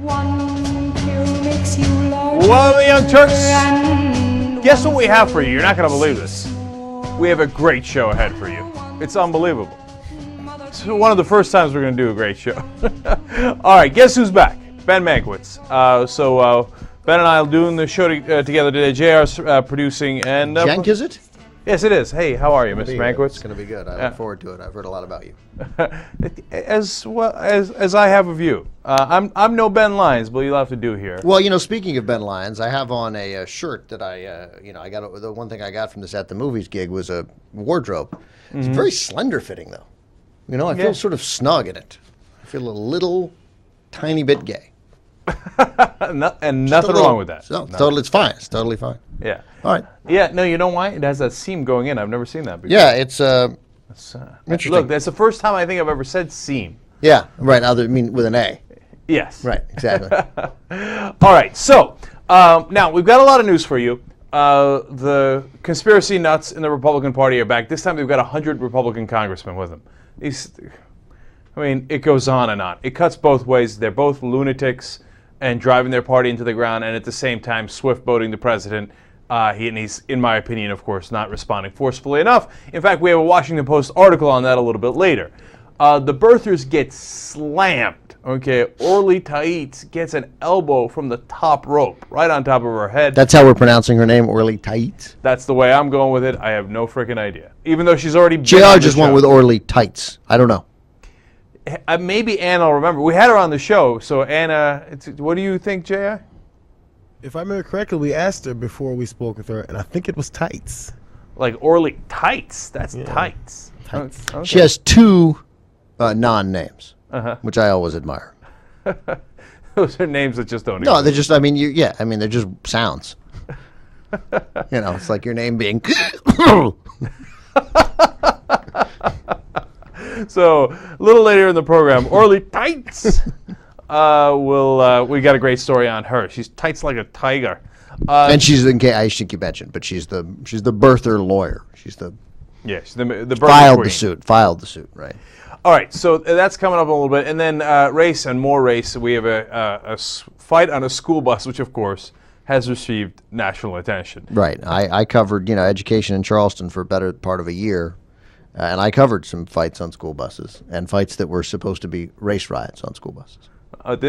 One pill makes you love. Well, the Young Turks, guess what we have for you? You're not going to believe this. We have a great show ahead for you. It's unbelievable. It's one of the first times we're going to do a great show. All right, guess who's back? Ben Mankiewicz. Ben and I are doing the show together today. JR's producing. And Jenk, is it? Yes, it is. Hey, how are you, Mr. Mankiewicz? It's going to be good. I look forward to it. I've heard a lot about you. As well as I have of you. I'm no Ben Lyons, but you'll have to do here. Well, speaking of Ben Lyons, I have on a shirt that I got. The one thing I got from this At the Movies gig was a wardrobe. It's very slender fitting, though. I feel sort of snug in it. I feel a little tiny bit gay. And nothing wrong with that. No, totally, it's fine. It's totally fine. Yeah. All right. Yeah. No, you know why? It has that seam going in. I've never seen that before. Yeah, it's interesting. Look, that's the first time I think I've ever said seam. Yeah. Right. With an A. Yes. Right. Exactly. All right. So now we've got a lot of news for you. The conspiracy nuts in the Republican Party are back. This time they've got 100 Republican congressmen with them. It goes on and on. It cuts both ways. They're both lunatics and driving their party into the ground, and at the same time swift-boating the president. He's, in my opinion, of course, not responding forcefully enough. In fact, we have a Washington Post article on that a little bit later. The birthers get slammed. Okay, Orly Taitz gets an elbow from the top rope, right on top of her head. That's how we're pronouncing her name, Orly Taitz. That's the way I'm going with it. I have no freaking idea. Even though she's already been JR on the just show. went with Orly Tights. I don't know. Maybe Anna will remember. We had her on the show, so Anna, what do you think, JR? If I remember correctly, we asked her before we spoke with her, and I think it was tights. Like Orly Tights. That's tights. Tights. Okay. She has two non-names, which I always admire. Those are names that just don't No, exist. they're just, they're just sounds. It's like your name being... So, a little later in the program, Orly Tights. We got a great story on her. She's tights like a tiger. and she's I think you mentioned, but she's the birther lawyer. She's the birther queen. Filed the suit, right? All right, so that's coming up a little bit, and then race and more race. We have a fight on a school bus, which of course has received national attention. Right. I covered education in Charleston for a better part of a year. And I covered some fights on school buses and fights that were supposed to be race riots on school buses.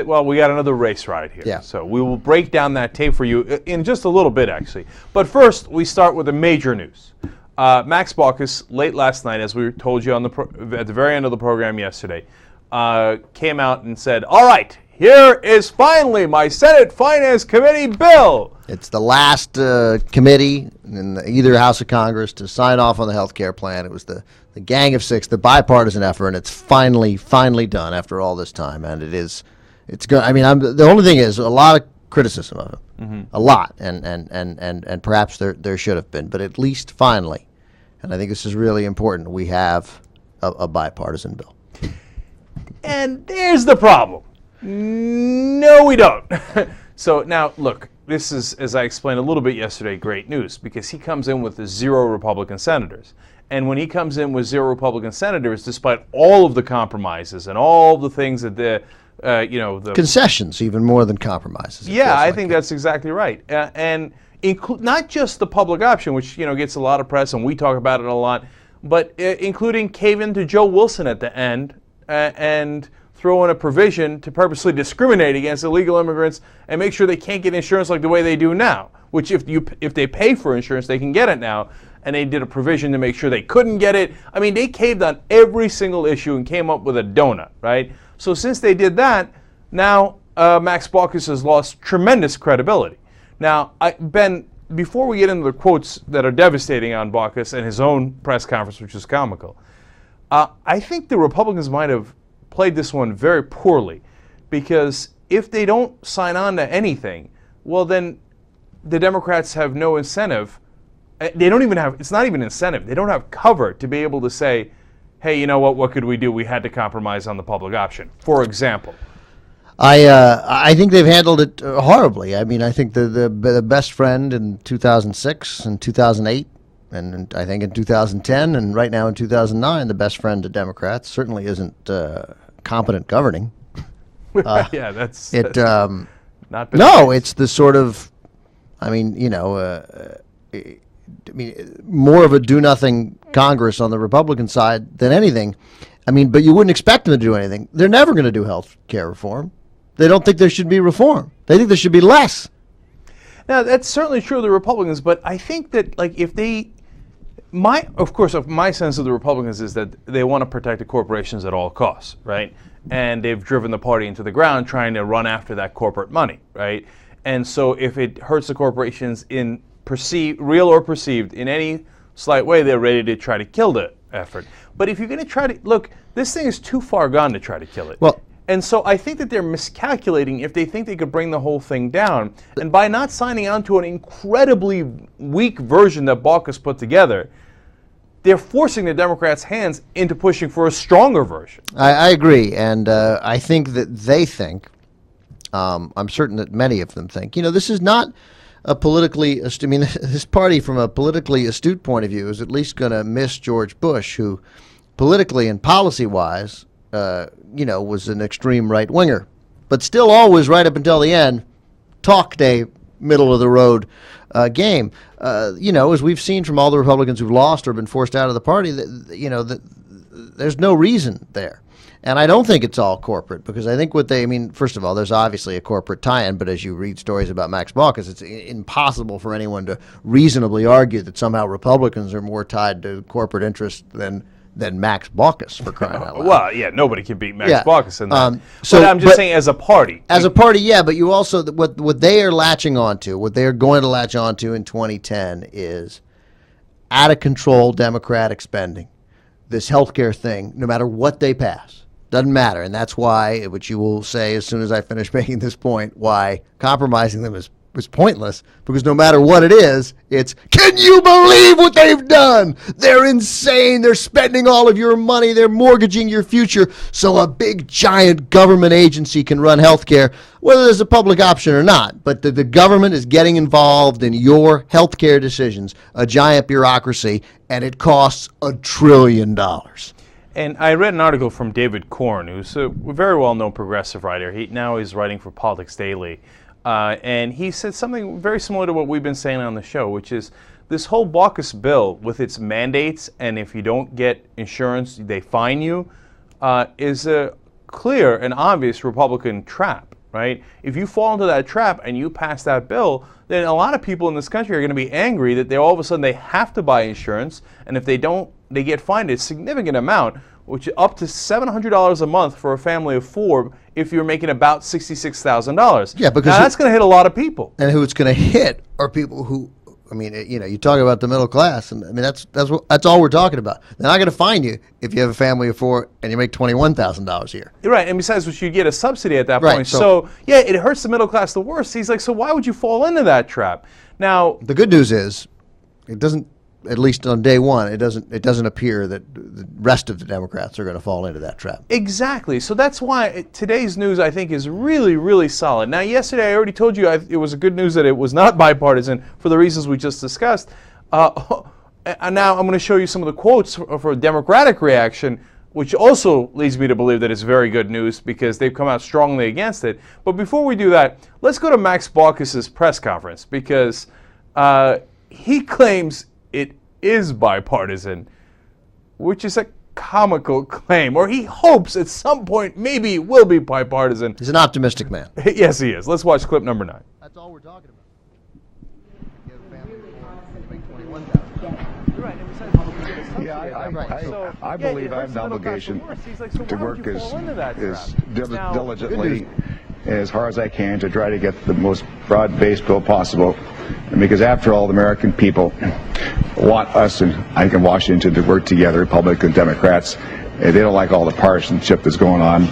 Well, we got another race riot here. Yeah. So we will break down that tape for you in just a little bit, actually. But first, we start with the major news. Max Baucus, late last night, as we told you at the very end of the program yesterday, came out and said, all right, here is finally my Senate Finance Committee bill. It's the last committee in either House of Congress to sign off on the health care plan. It was the Gang of Six, the bipartisan effort, and it's finally done after all this time. And it's good. The only thing is a lot of criticism of it, a lot, and perhaps there should have been, but at least finally, and I think this is really important. We have a bipartisan bill. And there's the problem. No, we don't. So now, look, this is, as I explained a little bit yesterday, great news, because he comes in with 0 Republican senators. And when he comes in with 0 Republican senators, despite all of the compromises and all the things that the concessions, even more than compromises. Yeah, I think that's exactly right. And not just the public option, which gets a lot of press, and we talk about it a lot, but including cave in to Joe Wilson at the end and throw in a provision to purposely discriminate against illegal immigrants and make sure they can't get insurance like the way they do now, which if they pay for insurance, they can get it now. And they did a provision to make sure they couldn't get it. They caved on every single issue and came up with a donut, right? So since they did that, now Max Baucus has lost tremendous credibility. Now, Ben, before we get into the quotes that are devastating on Baucus and his own press conference, which is comical, I think the Republicans might have played this one very poorly, because if they don't sign on to anything, well, then the Democrats have no incentive. They don't even have, it's not even incentive. They don't have cover to be able to say, hey, you know what could we do? We had to compromise on the public option, for example. I think they've handled it horribly. I think the best friend in 2006 and 2008, and I think in 2010, and right now in 2009, the best friend to Democrats certainly isn't competent governing. Yeah, that's It not been the no, case. it's the sort of, I mean, more of a do-nothing Congress on the Republican side than anything. I mean, but you wouldn't expect them to do anything. They're never going to do health care reform. They don't think there should be reform. They think there should be less. Now, that's certainly true of the Republicans, but I think that, like, if they, of course, my sense of the Republicans is that they want to protect the corporations at all costs, right? And they've driven the party into the ground trying to run after that corporate money, right? And so if it hurts the corporations in real or perceived, in any slight way, they're ready to try to kill the effort. But if you're going to try to, look, this thing is too far gone to try to kill it. Well, and so I think that they're miscalculating if they think they could bring the whole thing down. And by not signing on to an incredibly weak version that Baucus put together, they're forcing the Democrats' hands into pushing for a stronger version. I agree, and I think that they think, I'm certain that many of them think, this is not a politically, this party from a politically astute point of view is at least going to miss George Bush, who politically and policy-wise, was an extreme right-winger, but still always right up until the end, talked a middle-of-the-road game. As we've seen from all the Republicans who've lost or been forced out of the party, there's no reason there. And I don't think it's all corporate, because I think first of all, there's obviously a corporate tie-in, but as you read stories about Max Baucus, it's impossible for anyone to reasonably argue that somehow Republicans are more tied to corporate interests than Max Baucus, for crying out loud. Well, yeah, nobody can beat Max Baucus in that. So, but I'm just saying, as a party. As a party, yeah, but you also, what they are latching onto, what they are going to latch onto in 2010 is out-of-control Democratic spending. This healthcare thing, no matter what they pass, doesn't matter. And that's why, which you will say as soon as I finish making this point, why compromising them is pointless, because no matter what it is, it's, can you believe what they've done? They're insane. They're spending all of your money. They're mortgaging your future so a big, giant government agency can run healthcare, whether there's a public option or not. But the government is getting involved in your healthcare decisions, a giant bureaucracy, and it costs $1 trillion. And I read an article from David Korn, who's a very well-known progressive writer. He now is writing for Politics Daily. And he said something very similar to what we've been saying on the show, which is this whole Baucus bill with its mandates, and if you don't get insurance, they fine you, is a clear and obvious Republican trap, right? If you fall into that trap and you pass that bill, then a lot of people in this country are going to be angry that all of a sudden they have to buy insurance, and if they don't, they get fined a significant amount, which is up to $700 a month for a family of four if you're making about $66,000. Yeah, because now that's going to hit a lot of people. And who it's going to hit are people who, you talk about the middle class, and that's all we're talking about. They're not going to fine you if you have a family of four and you make $21,000 a year. Right, and besides which, you get a subsidy at that Right, point. so Yeah, it hurts the middle class the worst. He's like, so why would you fall into that trap? Now, the good news is, it doesn't. At least on day one, it doesn't appear that the rest of the Democrats are going to fall into that trap. exactly. So that's why today's news, I think, is really, really solid. Now, yesterday I already told you it was a good news that it was not bipartisan for the reasons we just discussed. And now I'm going to show you some of the quotes for a Democratic reaction, which also leads me to believe that it's very good news because they've come out strongly against it. But before we do that, let's go to Max Baucus's press conference, because he claims it is bipartisan, which is a comical claim, or he hopes at some point maybe it will be bipartisan. He's an optimistic man. Yes, he is. Let's watch clip number 9. That's all we're talking about. You have a family of four, you make $21,000. Yeah, I believe I have an obligation to work as diligently as hard as I can to try to get the most broad-based bill possible. And because after all, the American people want us and I think in Washington to work together, Republicans and Democrats. And they don't like all the partisanship that's going on.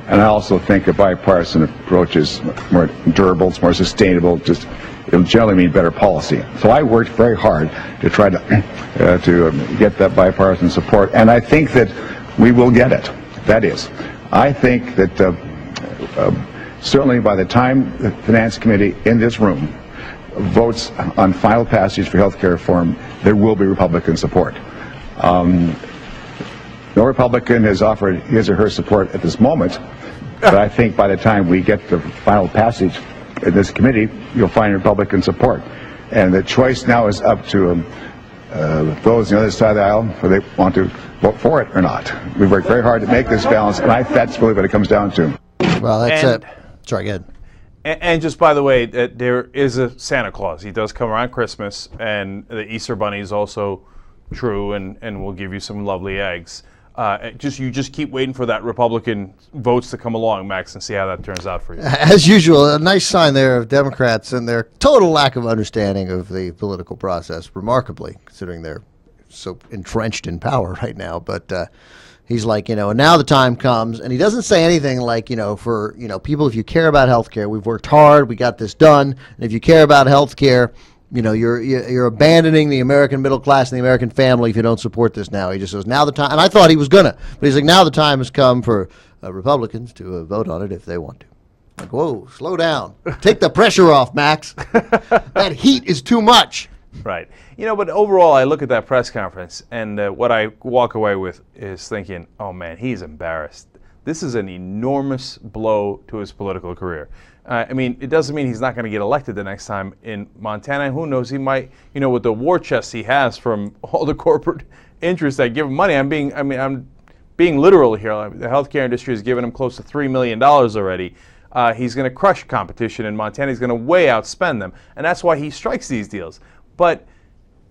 And I also think a bipartisan approach is more durable, it's more sustainable, it'll generally mean better policy. So I worked very hard to try to get that bipartisan support, and I think that we will get it. That is, I think that certainly by the time the Finance Committee in this room votes on final passage for health care reform, there will be Republican support. No Republican has offered his or her support at this moment, But I think by the time we get the final passage in this committee, you'll find Republican support. And the choice now is up to those on the other side of the aisle, whether they want to vote for it or not. We worked very hard to make this balance, and that's really what it comes down to. Well, that's it. Sorry, go ahead. And just by the way, there is a Santa Claus. He does come around Christmas, and the Easter Bunny is also true, and will give you some lovely eggs. You just keep waiting for that Republican votes to come along, Max, and see how that turns out for you. As usual, a nice sign there of Democrats and their total lack of understanding of the political process, remarkably, considering they're so entrenched in power right now. But he's like, now the time comes, and he doesn't say anything like, for, people, if you care about health care, we've worked hard, we got this done, and if you care about health care, you're abandoning the American middle class and the American family if you don't support this now. He just says, now the time, and I thought he was gonna, but he's like, now the time has come for Republicans to vote on it if they want to. Like, whoa, slow down. Take the pressure off, Max. That heat is too much. Right. But overall, I look at that press conference, and what I walk away with is thinking, oh man, he's embarrassed. This is an enormous blow to his political career. It doesn't mean he's not going to get elected the next time in Montana. Who knows? He might, with the war chest he has from all the corporate interests that give him money. I'm being literal here. The healthcare industry has given him close to $3 million already. He's going to crush competition in Montana. He's going to way outspend them, and that's why he strikes these deals. But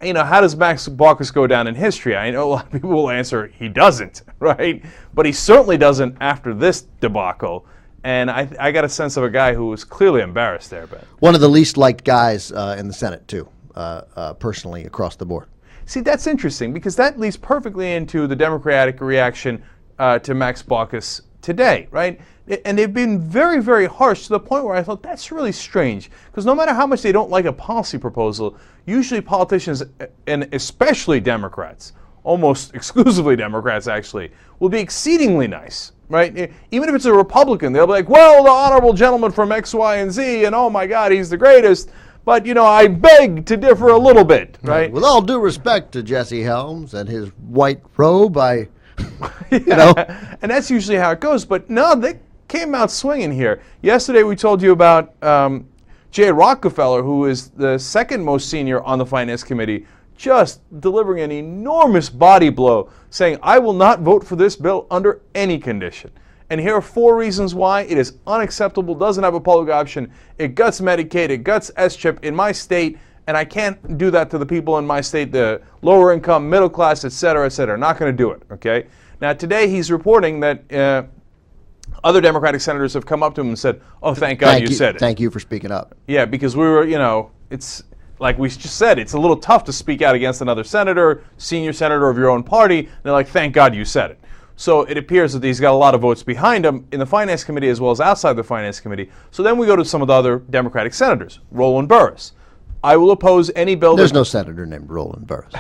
how does Max Baucus go down in history? I know a lot of people will answer he doesn't, right? But he certainly doesn't after this debacle. And I got a sense of a guy who was clearly embarrassed there, Ben. One of the least liked guys in the Senate, too, personally, across the board. See, that's interesting, because that leads perfectly into the Democratic reaction to Max Baucus today, right? And they've been very, very harsh to the point where I thought that's really strange, because no matter how much they don't like a policy proposal, usually politicians, and especially Democrats, almost exclusively Democrats actually, will be exceedingly nice, right? Even if it's a Republican, they'll be like, well, the honorable gentleman from X, Y, and Z, and oh my God, he's the greatest, but, I beg to differ a little bit, right? With all due respect to Jesse Helms and his white robe, And that's usually how it goes, but no, they came out swinging here. Yesterday we told you about Jay Rockefeller, who is the second most senior on the Finance Committee, just delivering an enormous body blow, saying, I will not vote for this bill under any condition. And here are 4 reasons why it is unacceptable, doesn't have a public option, it guts Medicaid, it guts S-CHIP in my state, and I can't do that to the people in my state, the lower income, middle class, et cetera, not going to do it, okay? Now today he's reporting that other Democratic senators have come up to him and said, oh, thank God you said it. Thank you for speaking up. Yeah, because we were, it's like we just said, it's a little tough to speak out against another senator, senior senator of your own party. And they're like, thank God you said it. So it appears that he's got a lot of votes behind him in the Finance Committee as well as outside the Finance Committee. So then we go to some of the other Democratic senators. Roland Burris. I will oppose any bill. There's no senator named Roland Burris.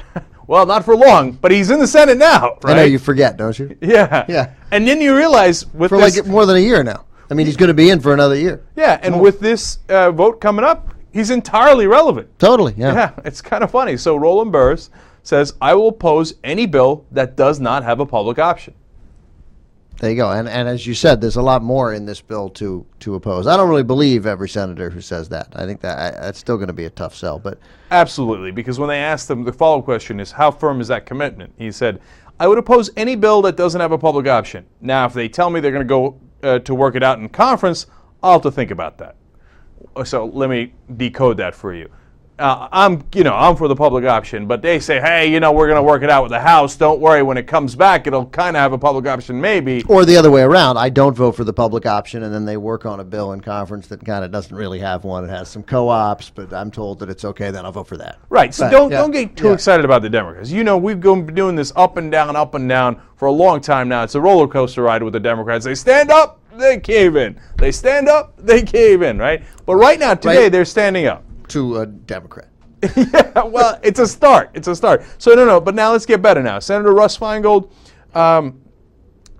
Well, not for long, but he's in the Senate now, right? I know you forget, don't you? Yeah. Yeah. And then you realize for like more than a year now. He's going to be in for another year. Yeah, and with this vote coming up, he's entirely relevant. Totally, yeah. Yeah, it's kind of funny. So Roland Burris says, I will oppose any bill that does not have a public option. There you go. And as you said, there's a lot more in this bill to oppose. I don't really believe every senator who says that. I think that's still going to be a tough sell. But absolutely, because when they asked him, the follow-up question is, how firm is that commitment? He said, I would oppose any bill that doesn't have a public option. Now, if they tell me they're going to go to work it out in conference, I'll have to think about that. So let me decode that for you. I'm for the public option, but they say, hey, we're going to work it out with the House. Don't worry, when it comes back, it'll kind of have a public option, maybe. Or the other way around. I don't vote for the public option, and then they work on a bill in conference that kind of doesn't really have one. It has some co-ops, but I'm told that it's okay. Then I'll vote for that. Right. So don't get too excited about the Democrats. We've been doing this up and down for a long time now. It's a roller coaster ride with the Democrats. They stand up, they cave in. They stand up, they cave in. Right. But right now, today, they're standing up. To a Democrat. Yeah, well, it's a start. So no, but now let's get better now. Senator Russ Feingold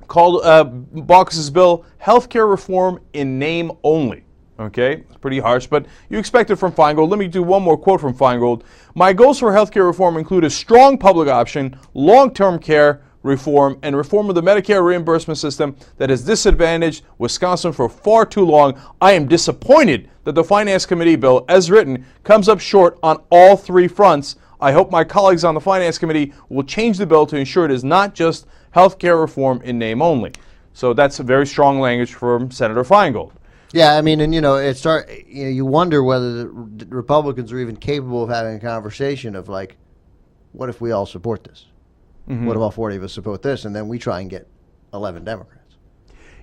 called Baucus's bill healthcare reform in name only. Okay, it's pretty harsh, but you expect it from Feingold. Let me do one more quote from Feingold. My goals for healthcare reform include a strong public option, long-term care, reform and reform of the Medicare reimbursement system that has disadvantaged Wisconsin for far too long. I am disappointed that the Finance Committee bill, as written, comes up short on all three fronts. I hope my colleagues on the Finance Committee will change the bill to ensure it is not just health care reform in name only. So that's a very strong language from Senator Feingold. Yeah, I mean, and you wonder whether the Republicans are even capable of having a conversation of like, what if we all support this? What if all 40 of us support this, and then we try and get 11 Democrats?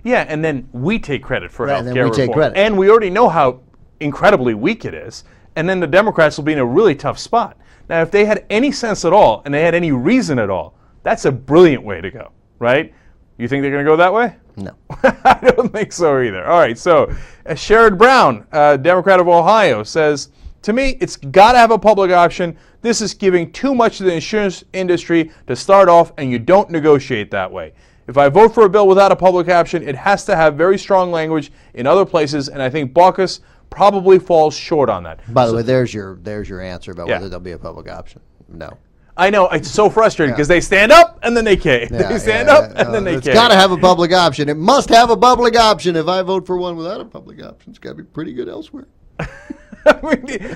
Yeah, and then we take credit for Right, health and then care we reform. take credit. And we already know how incredibly weak it is. And then the Democrats will be in a really tough spot. Now, if they had any sense at all, and they had any reason at all, that's a brilliant way to go, right? You think they're going to go that way? No. I don't think so either. All right, so Sherrod Brown, Democrat of Ohio, says, to me, it's got to have a public option. This is giving too much to the insurance industry to start off, and you don't negotiate that way. If I vote for a bill without a public option, it has to have very strong language in other places, and I think Baucus probably falls short on that. By the way, there's your answer about Yeah. whether there'll be a public option. No. I know, it's so frustrating because they stand up and then they cave. They stand up and then they It's cave. got to have a public option. It must have a public option. If I vote for one without a public option, it's got to be pretty good elsewhere.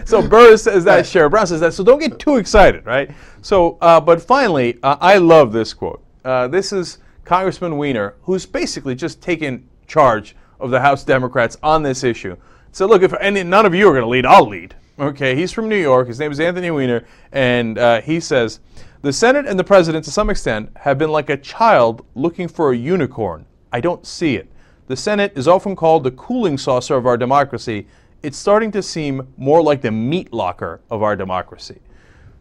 So Burris says that, Sherrod Brown says that, so don't get too excited, right? So, but finally, I love this quote. This is Congressman Weiner, who's basically just taken charge of the House Democrats on this issue. So look, if none of you are going to lead, I'll lead. Okay, he's from New York. His name is Anthony Weiner, and he says, the Senate and the President, to some extent, have been like a child looking for a unicorn. I don't see it. The Senate is often called the cooling saucer of our democracy. It's starting to seem more like the meat locker of our democracy.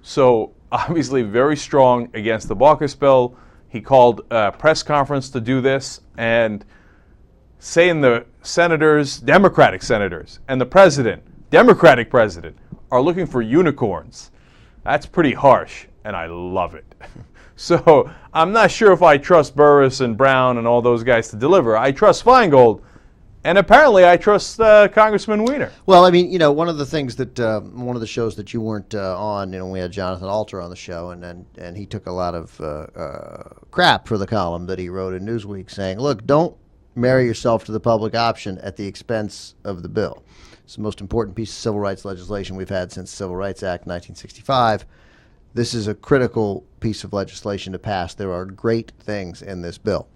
So obviously very strong against the Baucus bill. He called a press conference to do this, and saying the senators, Democratic senators, and the president, Democratic president, are looking for unicorns. That's pretty harsh, and I love it. So I'm not sure if I trust Burris and Brown and all those guys to deliver. I trust Feingold, and apparently I trust Congressman Weiner. Well, I mean, one of the things that one of the shows that you weren't on, we had Jonathan Alter on the show, and he took a lot of crap for the column that he wrote in Newsweek saying, look, don't marry yourself to the public option at the expense of the bill. It's the most important piece of civil rights legislation we've had since the Civil Rights Act 1965. This is a critical piece of legislation to pass. There are great things in this bill.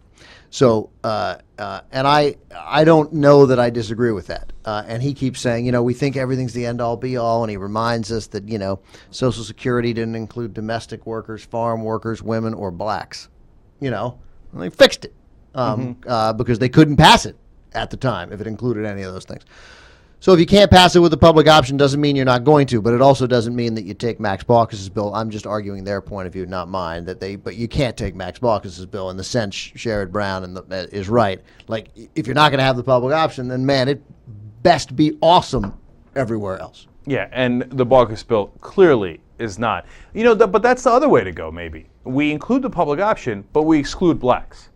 So, and I don't know that I disagree with that. And he keeps saying, we think everything's the end-all, be-all, and he reminds us that, Social Security didn't include domestic workers, farm workers, women, or blacks. And they fixed it because they couldn't pass it at the time if it included any of those things. So if you can't pass it with a public option, doesn't mean you're not going to, but it also doesn't mean that you take Max Baucus's bill. I'm just arguing their point of view, not mine. But you can't take Max Baucus's bill in the sense Sherrod Brown is right. Like, if you're not going to have the public option, then man, it best be awesome everywhere else. Yeah, and the Baucus bill clearly is not. But that's the other way to go. Maybe we include the public option, but we exclude blacks.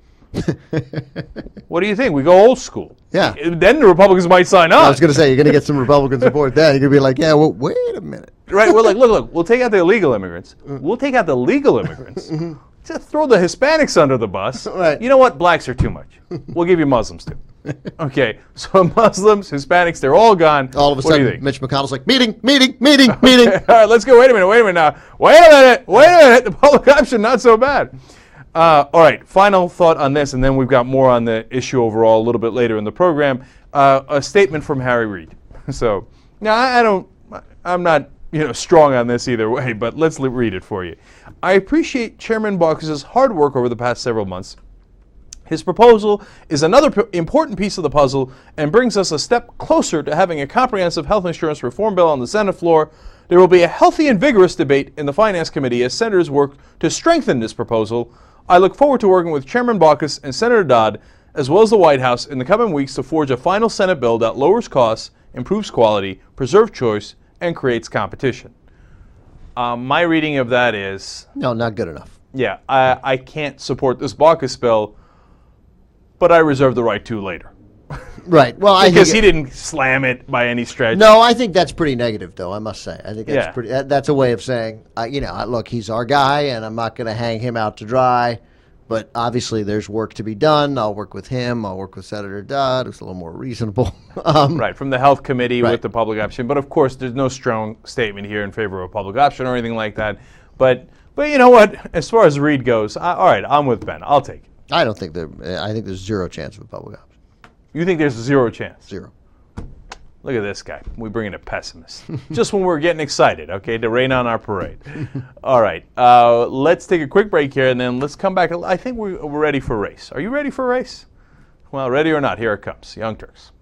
What do you think? We go old school. Yeah. Then the Republicans might sign on. I was going to say, you're going to get some Republican support then. You're going to be like, yeah, well, wait a minute. Right? We're like, look, we'll take out the illegal immigrants. We'll take out the legal immigrants. Just throw the Hispanics under the bus. Right. You know what? Blacks are too much. We'll give you Muslims too. Okay, so Muslims, Hispanics, they're all gone. All of a What do you sudden, think? Mitch McConnell's like, meeting. All right, let's go. Wait a minute now. Wait a minute. The public option, not so bad. All right, final thought on this, and then we've got more on the issue overall a little bit later in the program. A statement from Harry Reid. So, now I'm not strong on this either way, but let's read it for you. I appreciate Chairman Baucus's hard work over the past several months. His proposal is another important piece of the puzzle and brings us a step closer to having a comprehensive health insurance reform bill on the Senate floor. There will be a healthy and vigorous debate in the Finance Committee as senators work to strengthen this proposal. I look forward to working with Chairman Baucus and Senator Dodd, as well as the White House, in the coming weeks to forge a final Senate bill that lowers costs, improves quality, preserves choice, and creates competition. My reading of that is... No, not good enough. Yeah, I can't support this Baucus bill, but I reserve the right to later. Right. Well, because he didn't slam it by any stretch. No, I think that's pretty negative, though, I must say. I think that's Yeah. pretty. That's a way of saying, look, he's our guy, and I'm not going to hang him out to dry. But obviously, there's work to be done. I'll work with him. I'll work with Senator Dodd, who's a little more reasonable. Right, from the health committee Right. with the public option. But of course, there's no strong statement here in favor of a public option or anything like that. But you know what? As far as Reed goes, all right, I'm with Ben. I'll take it. I don't think I think there's zero chance of a public option. You think there's a zero chance? Zero. Look at this guy. We bring in a pessimist. Just when we're getting excited, okay, to rain on our parade. All right. Let's take a quick break here, and then let's come back. I think we're ready for a race. Are you ready for a race? Well, ready or not, here it comes. Young Turks.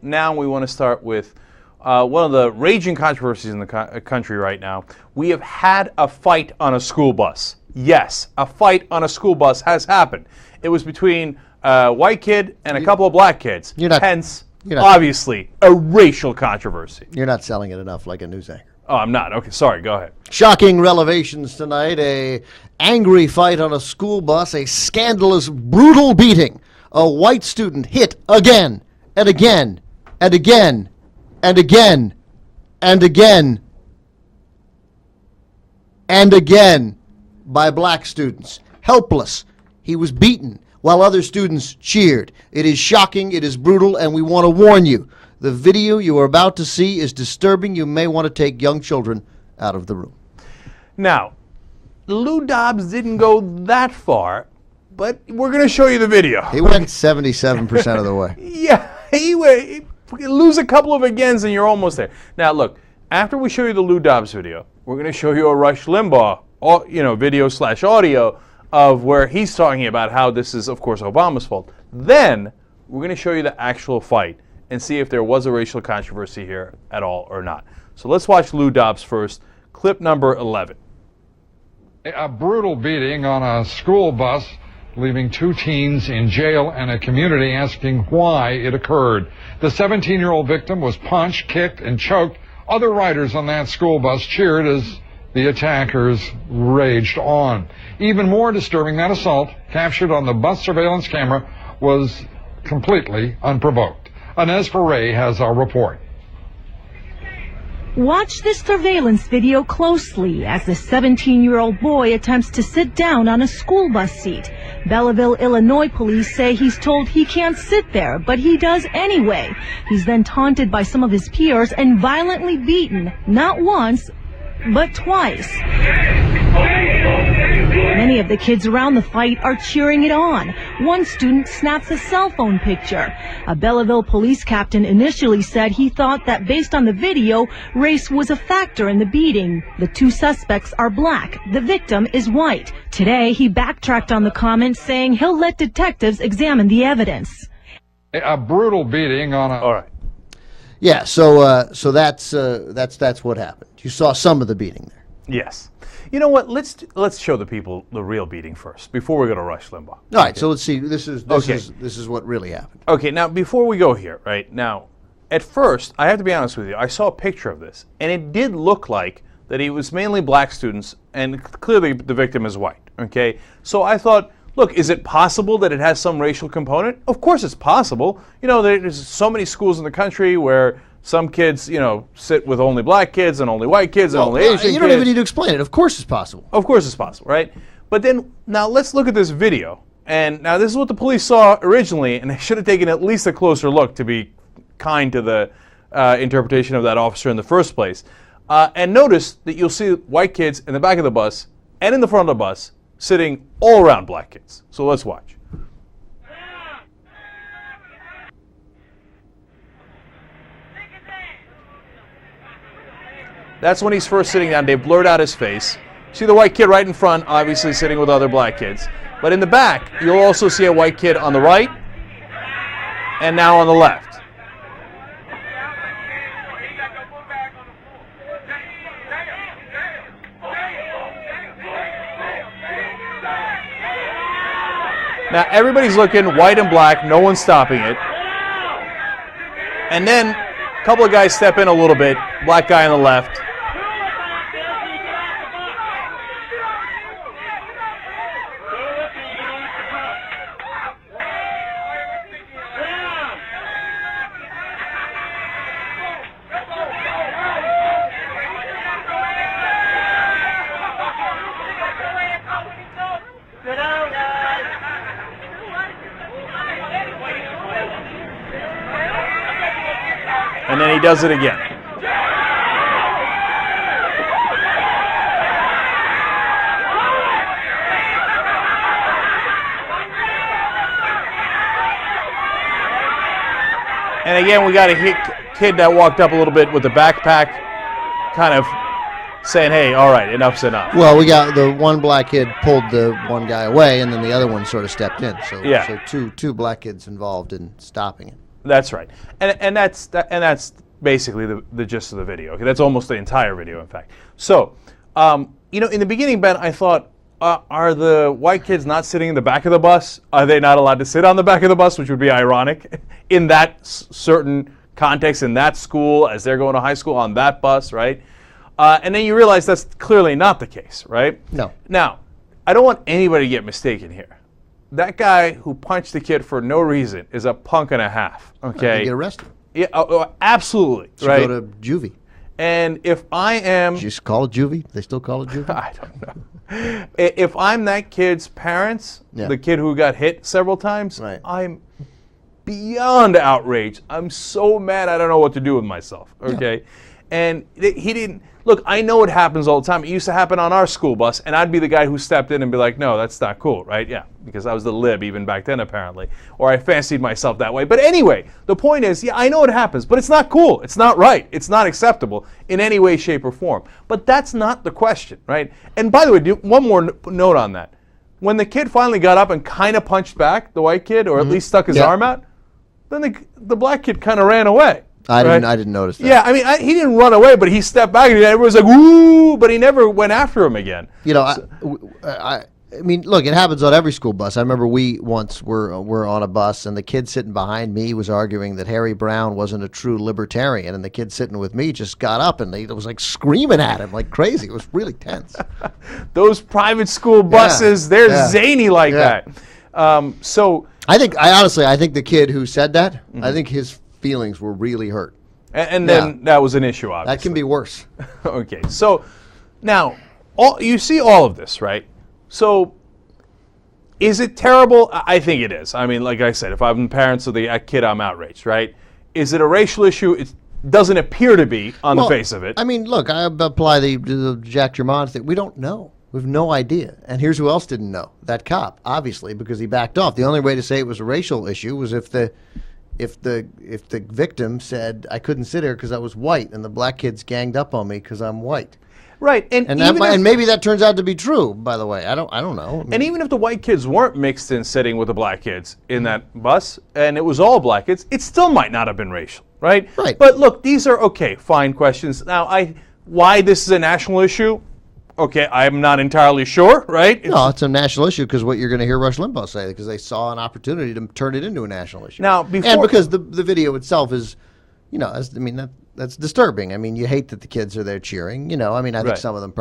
Now we want to start with one of the raging controversies in the country right now. We have had a fight on a school bus. Yes, a fight on a school bus has happened. It was between a white kid and a couple of black kids. Hence, obviously, a racial controversy. You're not selling it enough like a news anchor. Oh, I'm not. Okay, sorry. Go ahead. Shocking revelations tonight. A angry fight on a school bus. A scandalous, brutal beating. A white student hit again and again and again and again and again and again by black students. Helpless. He was beaten while other students cheered. It is shocking, it is brutal, and we want to warn you. The video you are about to see is disturbing. You may want to take young children out of the room. Now, Lou Dobbs didn't go that far, but we're going to show you the video. He went 77% of the way. Yeah, he lose a couple of agains and you're almost there. Now, look, after we show you the Lou Dobbs video, we're going to show you a Rush Limbaugh, video/audio of where he's talking about how this is, of course, Obama's fault. Then we're going to show you the actual fight and see if there was a racial controversy here at all or not. So let's watch Lou Dobbs first. Clip number 11. A brutal beating on a school bus, leaving 2 teens in jail and a community asking why it occurred. The 17-year-old victim was punched, kicked, and choked. Other riders on that school bus cheered as the attackers raged on. Even more disturbing, that assault, captured on the bus surveillance camera, was completely unprovoked. Inez Ferre has our report. Watch this surveillance video closely as the 17-year-old boy attempts to sit down on a school bus seat. Belleville, Illinois police say he's told he can't sit there, but he does anyway. He's then taunted by some of his peers and violently beaten, not once, but twice. Many of the kids around the fight are cheering it on. One student snaps a cell phone picture. A Belleville police captain initially said he thought that based on the video, race was a factor in the beating. The 2 suspects are black. The victim is white. Today, he backtracked on the comment, saying he'll let detectives examine the evidence. A brutal beating on a... All right. Yeah, so that's what happened. You saw some of the beating there. Yes. You know what? Let's show the people the real beating first before we go to Rush Limbaugh. All right, so let's see. This is what really happened. Okay, now before we go here, right now, at first I have to be honest with you. I saw a picture of this, and it did look like that it was mainly black students, and clearly the victim is white. Okay, so I thought, look, is it possible that it has some racial component? Of course, it's possible. You know, there's so many schools in the country where some kids, sit with only black kids and only white kids and only Asian kids. You don't even need to explain it. Of course it's possible. Of course it's possible, right? But then, now let's look at this video. And now this is what the police saw originally, and they should have taken at least a closer look to be kind to the interpretation of that officer in the first place. And notice that you'll see white kids in the back of the bus and in the front of the bus sitting all around black kids. So let's watch. That's when he's first sitting down. They blurred out his face. See the white kid right in front, obviously sitting with other black kids. But in the back, you'll also see a white kid on the right and now on the left. Now everybody's looking white and black, no one's stopping it. And then a couple of guys step in a little bit, black guy on the left. And then he does it again. And again, we got a kid that walked up a little bit with a backpack, kind of saying, hey, all right, enough's enough. Well, we got the one black kid pulled the one guy away, and then the other one sort of stepped in. So, Yeah. so two black kids involved in stopping it. That's right. And that's basically the gist of the video. Okay, that's almost the entire video, in fact. So, in the beginning, Ben, I thought, are the white kids not sitting in the back of the bus? Are they not allowed to sit on the back of the bus, which would be ironic in that certain context, in that school, as they're going to high school on that bus, right? And then you realize that's clearly not the case, right? No. Now, I don't want anybody to get mistaken here. That guy who punched the kid for no reason is a punk and a half, okay? They get arrested. Yeah, absolutely, Should right? go to juvie. And if I am... Did you call it juvie? They still call it juvie? I don't know. If I'm that kid's parents, Yeah. the kid who got hit several times, Right. I'm beyond outraged. I'm so mad I don't know what to do with myself, okay? And he didn't... Look, I know it happens all the time. It used to happen on our school bus, and I'd be the guy who stepped in and be like, no, that's not cool, right? Yeah, because I was the lib even back then, apparently. Or I fancied myself that way. But anyway, the point is, yeah, I know it happens, but it's not cool. It's not right. It's not acceptable in any way, shape, or form. But that's not the question, right? And by the way, one more note on that. When the kid finally got up and kind of punched back, the white kid, or at least stuck his arm out, then the black kid kind of ran away. I right? didn't notice that. Yeah, I mean, he didn't run away, but he stepped back, and everyone was like, "Woo!" But he never went after him again. You know, I mean, look, it happens on every school bus. I remember we once were on a bus, and the kid sitting behind me was arguing that Harry Brown wasn't a true libertarian, and the kid sitting with me just got up and he was like screaming at him like crazy. It was really tense. Those private school buses, they're zany like that. So I think the kid who said that, I think his feelings were really hurt. And then that was an issue, obviously. That can be worse. Okay, so now you see all of this, right? So is it terrible? I think it is. I mean, like I said, if I'm the parents of the kid, I'm outraged, right? Is it a racial issue? It doesn't appear to be on the face of it. I mean, look, I apply the Jack Germond thing. We don't know. We have no idea. And here's who else didn't know. That cop, obviously, because he backed off. The only way to say it was a racial issue was if the victim said, I couldn't sit here because I was white, and the black kids ganged up on me because I'm white. Right, and maybe that turns out to be true. By the way, I don't know. I mean, and even if the white kids weren't mixed in sitting with the black kids in that bus, and it was all black kids, it still might not have been racial, right? Right. But look, these are fine questions. Now, why this is a national issue? Okay, I'm not entirely sure, right? No, it's a national issue because what you're going to hear Rush Limbaugh say, because they saw an opportunity to turn it into a national issue. Now, and because the video itself is, that's disturbing. I mean, you hate that the kids are there cheering. I mean, I think some of them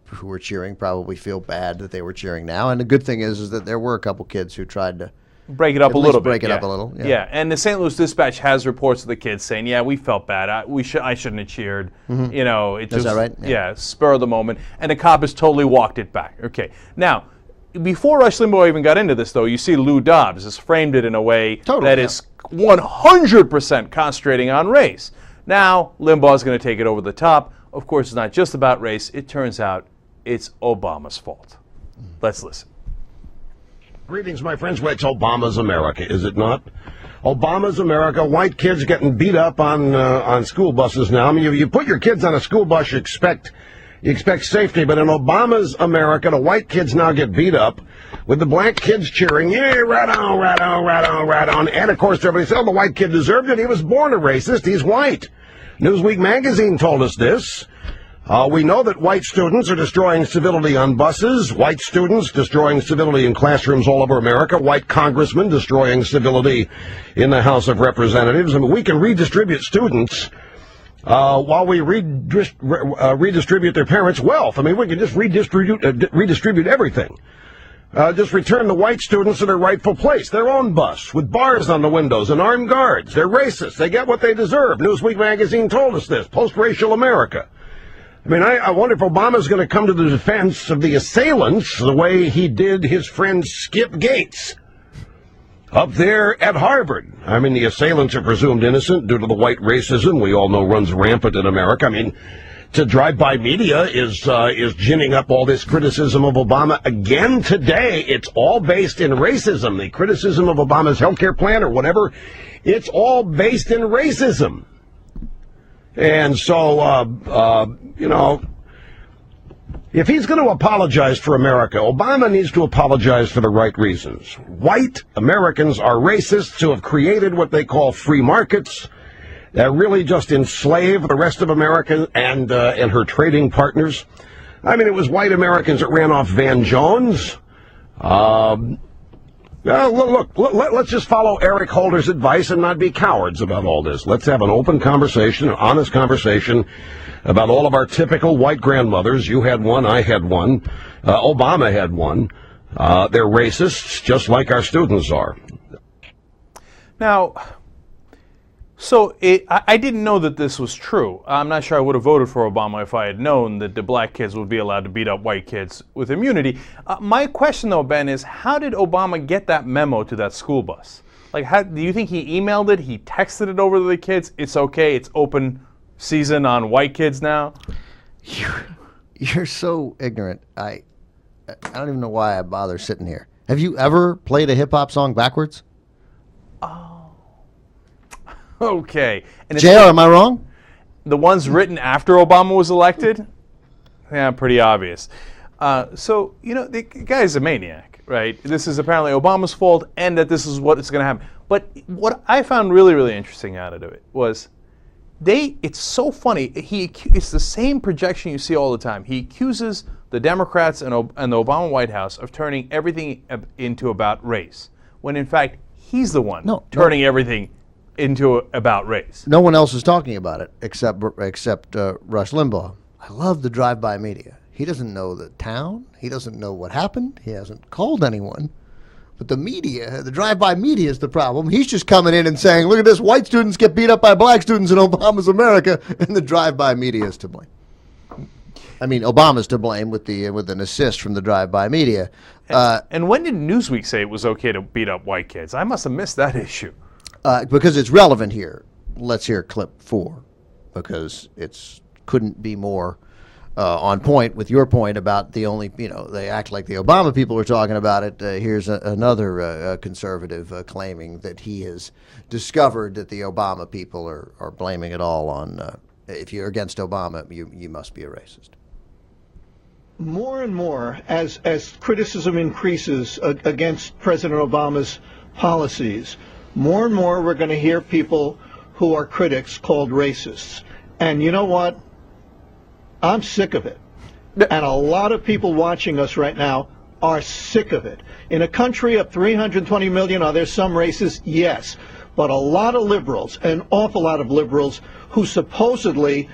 who were cheering probably feel bad that they were cheering now. And the good thing is that there were a couple kids who tried to break it up a little bit. Break it up a little. Yeah, and the St. Louis Dispatch has reports of the kids saying, "Yeah, we felt bad. I shouldn't have cheered." It just, is that right? Yeah, spur of the moment, and the cop has totally walked it back. Okay, now before Rush Limbaugh even got into this, though, you see Lou Dobbs has framed it in a way that is 100% concentrating on race. Now Limbaugh is going to take it over the top. Of course, it's not just about race. It turns out it's Obama's fault. Let's listen. Greetings, my friends. Well, it's Obama's America, is it not? Obama's America. White kids getting beat up on school buses now. I mean, you put your kids on a school bus, you expect safety, but in Obama's America, the white kids now get beat up with the black kids cheering, "Yeah, right on, right on, right on, right on." And of course, everybody said, "Oh, the white kid deserved it. He was born a racist. He's white." Newsweek magazine told us this. We know that white students are destroying civility on buses, white students destroying civility in classrooms all over America, white congressmen destroying civility in the House of Representatives. I mean, we can redistribute students while we redistribute their parents' wealth. I mean, we can just redistribute everything. Just return the white students to their rightful place, their own bus, with bars on the windows and armed guards. They're racist. They get what they deserve. Newsweek magazine told us this. Post-racial America. I mean, I wonder if Obama's going to come to the defense of the assailants the way he did his friend Skip Gates. Up there at Harvard. I mean, the assailants are presumed innocent due to the white racism we all know runs rampant in America. I mean, to drive-by media is ginning up all this criticism of Obama again today. It's all based in racism. The criticism of Obama's healthcare plan or whatever, it's all based in racism. And so, you know, if he's going to apologize for America, Obama needs to apologize for the right reasons. White Americans are racists who have created what they call free markets that really just enslave the rest of America and her trading partners. I mean, it was white Americans that ran off Van Jones. Look, let's just follow Eric Holder's advice and not be cowards about all this. Let's have an open conversation, an honest conversation about all of our typical white grandmothers. You had one, I had one, Obama had one. They're racists, just like our students are. Now, so I didn't know that this was true. I'm not sure I would have voted for Obama if I had known that the black kids would be allowed to beat up white kids with immunity. My question, though, Ben, is how did Obama get that memo to that school bus? Like, how, do you think he emailed it? He texted it over to the kids? It's okay. It's open season on white kids now? You're so ignorant. I don't even know why I bother sitting here. Have you ever played a hip-hop song backwards? Okay. And JR, am I wrong? The ones written after Obama was elected? Yeah, pretty obvious. So, you know, the guy's a maniac, right? This is apparently Obama's fault and that this is what is going to happen. But what I found really, really interesting out of it was it's so funny. It's the same projection you see all the time. He accuses the Democrats and the Obama White House of turning everything into about race, when in fact he's the one turning everything into about race. No one else is talking about it except Rush Limbaugh. I love the drive-by media. He doesn't know the town. He doesn't know what happened. He hasn't called anyone. But the media, the drive-by media is the problem. He's just coming in and saying, look at this, white students get beat up by black students in Obama's America, and the drive-by media is to blame. I mean, Obama's to blame with an assist from the drive-by media. And when did Newsweek say it was okay to beat up white kids? I must have missed that issue. Because it's relevant here. Let's hear clip 4, because it's couldn't be more on point with your point about the only, they act like the Obama people were talking about it. Here's another conservative claiming that he has discovered that the Obama people are blaming it all on, if you're against Obama, you must be a racist. More and more, as criticism increases against President Obama's policies, more and more we're going to hear people who are critics called racists. And you know what? I'm sick of it. And a lot of people watching us right now are sick of it. In a country of 320 million, are there some racists? Yes. But a lot of liberals, an awful lot of liberals, who supposedly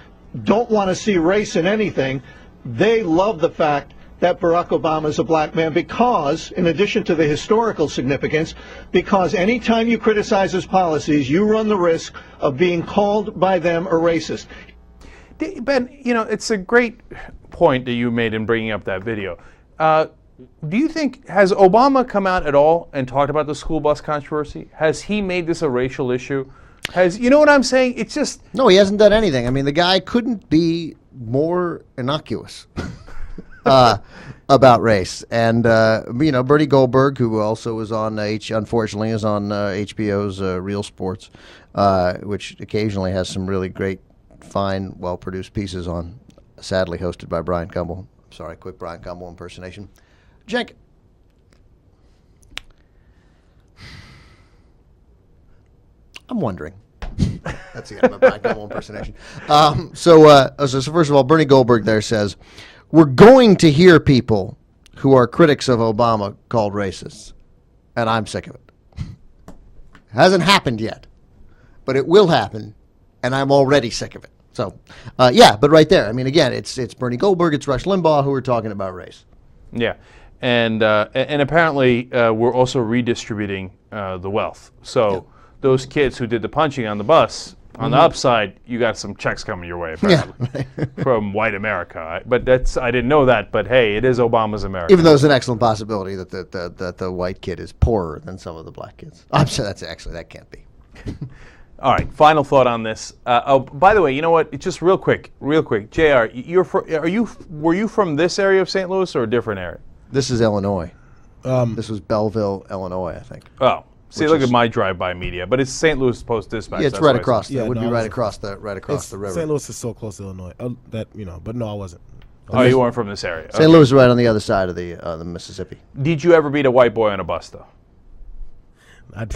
don't want to see race in anything, they love the fact that Barack Obama is a black man because, in addition to the historical significance, because anytime you criticize his policies, you run the risk of being called by them a racist. Ben, it's a great point that you made in bringing up that video. Do you think, has Obama come out at all and talked about the school bus controversy? Has he made this a racial issue? You know what I'm saying? It's just... No, he hasn't done anything. I mean, the guy couldn't be more innocuous about race. And, Bernie Goldberg, who also is on, unfortunately, is on HBO's Real Sports, which occasionally has some really great, fine, well-produced pieces on, sadly hosted by Brian Gumbel. Sorry, quick Brian Gumbel impersonation. Jenk. I'm wondering. That's the end of my Brian Gumbel impersonation. So first of all, Bernie Goldberg there says, we're going to hear people who are critics of Obama called racists, and I'm sick of it. Hasn't happened yet, but it will happen, and I'm already sick of it. So, but right there, I mean, again, it's Bernie Goldberg, it's Rush Limbaugh who are talking about race. Yeah, and apparently we're also redistributing the wealth. So those kids who did the punching on the bus On the upside, you got some checks coming your way, apparently, from white America. But I didn't know that. But hey, it is Obama's America. Even though there's an excellent possibility that the white kid is poorer than some of the black kids. I'm sure that can't be. All right, final thought on this. Oh, by the way, you know what? Just real quick, Jr. Were you from this area of St. Louis or a different area? This is Illinois. This was Belleville, Illinois, I think. Oh. See, look at my drive-by media, but it's St. Louis Post-Dispatch. Yeah, it's right across. It would be right across the river. St. Louis is so close to Illinois. But no, I wasn't. Oh, you weren't from this area. St. Louis is right on the other side of the Mississippi. Did you ever meet a white boy on a bus, though? I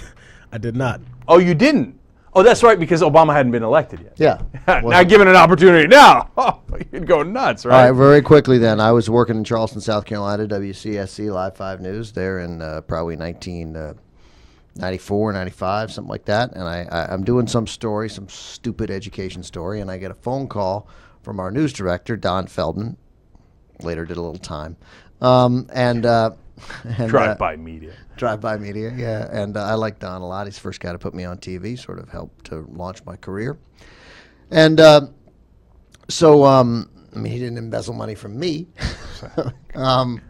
did not. Oh, you didn't? Oh, that's right, because Obama hadn't been elected yet. Yeah. Now given an opportunity now, you'd go nuts, right? All right, very quickly then. I was working in Charleston, South Carolina, WCSC Live 5 News there in probably 1994, 95, something like that. And I'm doing some stupid education story, and I get a phone call from our news director, Don Feldman. Later did a little time. Drive-by media. Drive-by media, yeah. And I like Don a lot. He's the first guy to put me on TV, sort of helped to launch my career. And I mean, he didn't embezzle money from me. Don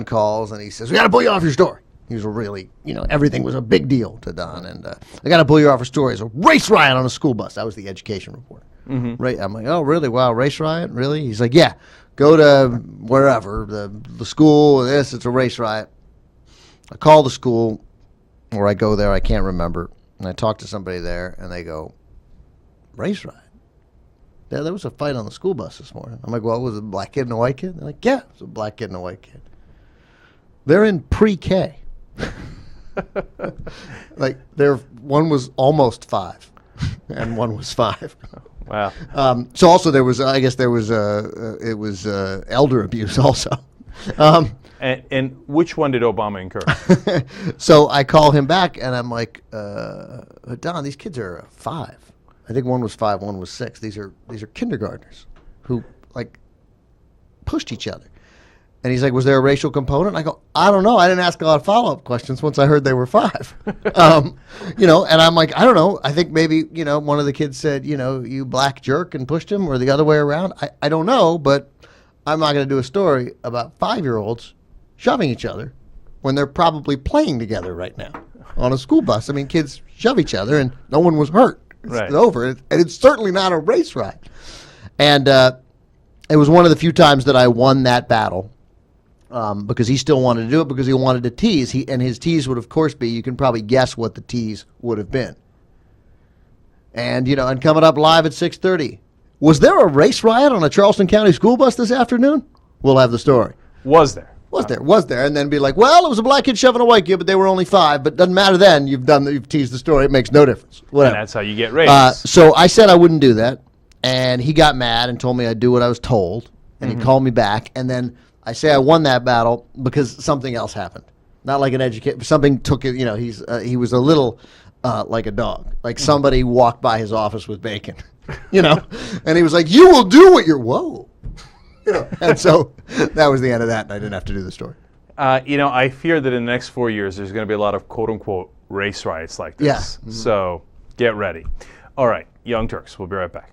calls and he says, "We got to pull you off your story." He was really, everything was a big deal to Don. And I got to pull you off your story. It's a race riot on a school bus. That was the education reporter. Mm-hmm. Right? I'm like, oh, really? Wow, race riot? Really? He's like, yeah. Go to wherever, the school, it's a race riot. I call the school, or I go there, I can't remember, and I talk to somebody there, and they go, race riot? Yeah, there was a fight on the school bus this morning. I'm like, well, was it a black kid and a white kid? They're like, yeah, it was a black kid and a white kid. They're in pre-K. One was almost 5, and one was 5. Wow. So also there was elder abuse also. And which one did Obama incur? So I call him back and I'm like, Don, these kids are 5. I think one was 5, one was 6. These are kindergartners who pushed each other. And he's like, was there a racial component? I go, I don't know. I didn't ask a lot of follow-up questions once I heard they were 5. And I'm like, I don't know. I think maybe, one of the kids said, you black jerk and pushed him, or the other way around. I don't know, but I'm not going to do a story about 5-year-olds shoving each other when they're probably playing together right now on a school bus. I mean, kids shove each other and no one was hurt. It's over. And it's certainly not a race riot. And it was one of the few times that I won that battle. Because he still wanted to do it, because he wanted to tease. And his tease would, of course, be, you can probably guess what the tease would have been. And, and coming up live at 6:30, was there a race riot on a Charleston County school bus this afternoon? We'll have the story. Was there? Was there. And then be like, well, it was a black kid shoving a white kid, but they were only 5. But doesn't matter then. You've teased the story. It makes no difference. Whatever. And that's how you get ratings. So I said I wouldn't do that. And he got mad and told me I'd do what I was told. And he called me back. And then I say I won that battle because something else happened. Not like an education. Something took it. He was a little like a dog. Like somebody walked by his office with bacon. And he was like, "You will do what you're." Whoa. And so that was the end of that, and I didn't have to do the story. I fear that in the next 4 years there's going to be a lot of quote unquote race riots like this. Yeah. So get ready. All right, Young Turks. We'll be right back.